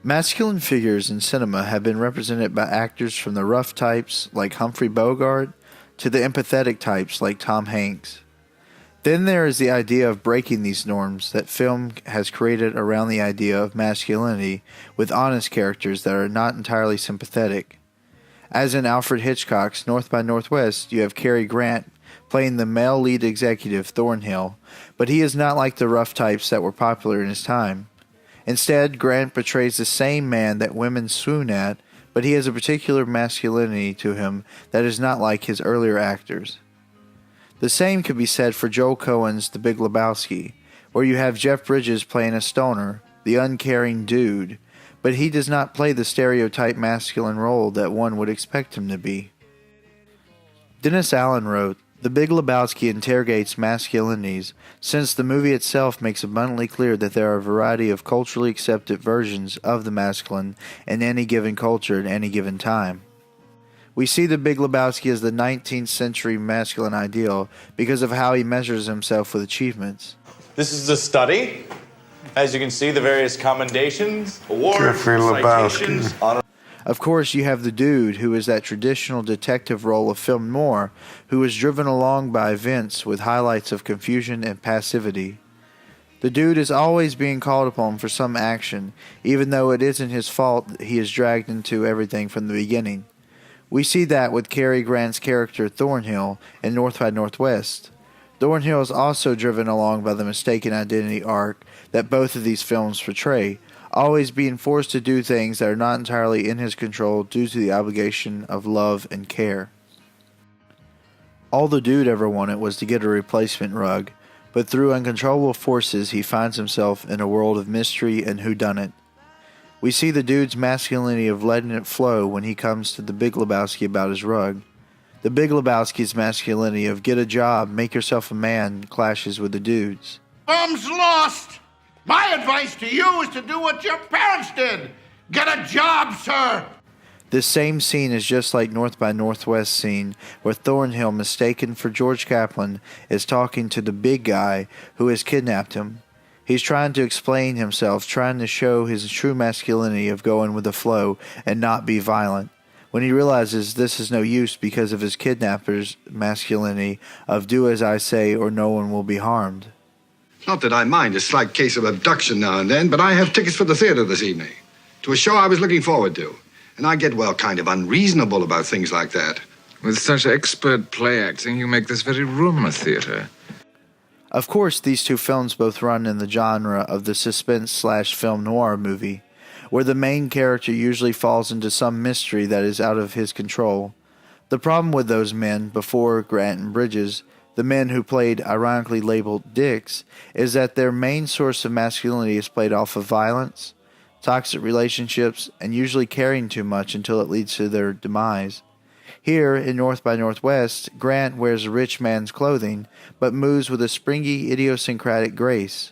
Masculine figures in cinema have been represented by actors from the rough types like Humphrey Bogart to the empathetic types like Tom Hanks. Then there is the idea of breaking these norms that film has created around the idea of masculinity with honest characters that are not entirely sympathetic. As in Alfred Hitchcock's North by Northwest, you have Cary Grant playing the male lead executive Thornhill, but he is not like the rough types that were popular in his time. Instead, Grant portrays the same man that women swoon at, but he has a particular masculinity to him that is not like his earlier actors. The same could be said for Joel Coen's The Big Lebowski, where you have Jeff Bridges playing a stoner, the uncaring dude, but he does not play the stereotype masculine role that one would expect him to be. Dennis Allen wrote, "The Big Lebowski interrogates masculinities, since the movie itself makes abundantly clear that there are a variety of culturally accepted versions of the masculine in any given culture at any given time." We see the Big Lebowski as the 19th century masculine ideal because of how he measures himself with achievements. This is a study. As you can see, the various commendations, awards, Jeffrey citations, honor. Of course, you have the dude, who is that traditional detective role of film noir, who is driven along by events with highlights of confusion and passivity. The dude is always being called upon for some action, even though it isn't his fault that he is dragged into everything from the beginning. We see that with Cary Grant's character Thornhill in North by Northwest. Thornhill is also driven along by the mistaken identity arc that both of these films portray, always being forced to do things that are not entirely in his control due to the obligation of love and care. All the dude ever wanted was to get a replacement rug, but through uncontrollable forces he finds himself in a world of mystery and whodunit. We see the dude's masculinity of letting it flow when he comes to the Big Lebowski about his rug. The Big Lebowski's masculinity of get a job, make yourself a man clashes with the dude's. Thumb's lost! My advice to you is to do what your parents did. Get a job, sir! This same scene is just like North by Northwest scene where Thornhill, mistaken for George Kaplan, is talking to the big guy who has kidnapped him. He's trying to explain himself, trying to show his true masculinity of going with the flow and not be violent, when he realizes this is no use because of his kidnapper's masculinity of do as I say or no one will be harmed. Not that I mind a slight case of abduction now and then, but I have tickets for the theater this evening, to a show I was looking forward to. And I get, well, kind of unreasonable about things like that. With such expert play acting, you make this very room a theater. Of course, these two films both run in the genre of the suspense/film noir movie, where the main character usually falls into some mystery that is out of his control. The problem with those men, before Grant and Bridges, the men who played ironically labeled dicks, is that their main source of masculinity is played off of violence, toxic relationships, and usually caring too much until it leads to their demise. Here, in North by Northwest, Grant wears a rich man's clothing, but moves with a springy, idiosyncratic grace.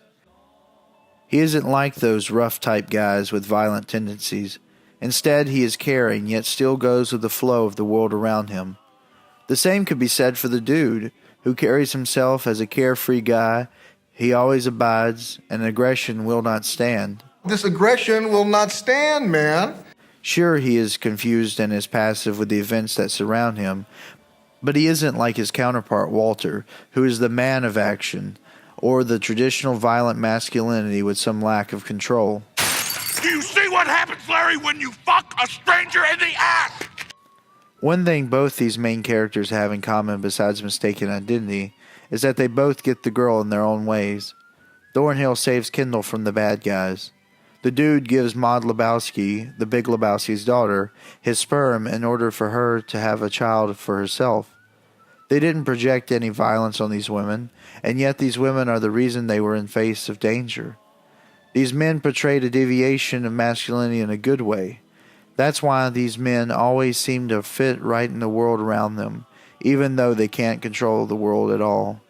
He isn't like those rough-type guys with violent tendencies. Instead, he is caring, yet still goes with the flow of the world around him. The same could be said for the dude, who carries himself as a carefree guy. He always abides, and aggression will not stand. This aggression will not stand, man. Sure, he is confused and is passive with the events that surround him, but he isn't like his counterpart Walter, who is the man of action, or the traditional violent masculinity with some lack of control. Do you see what happens, Larry, when you fuck a stranger in the ass? One thing both these main characters have in common besides mistaken identity is that they both get the girl in their own ways. Thornhill saves Kendall from the bad guys. The dude gives Maud Lebowski, the Big Lebowski's daughter, his sperm in order for her to have a child for herself. They didn't project any violence on these women, and yet these women are the reason they were in face of danger. These men portrayed a deviation of masculinity in a good way. That's why these men always seem to fit right in the world around them, even though they can't control the world at all.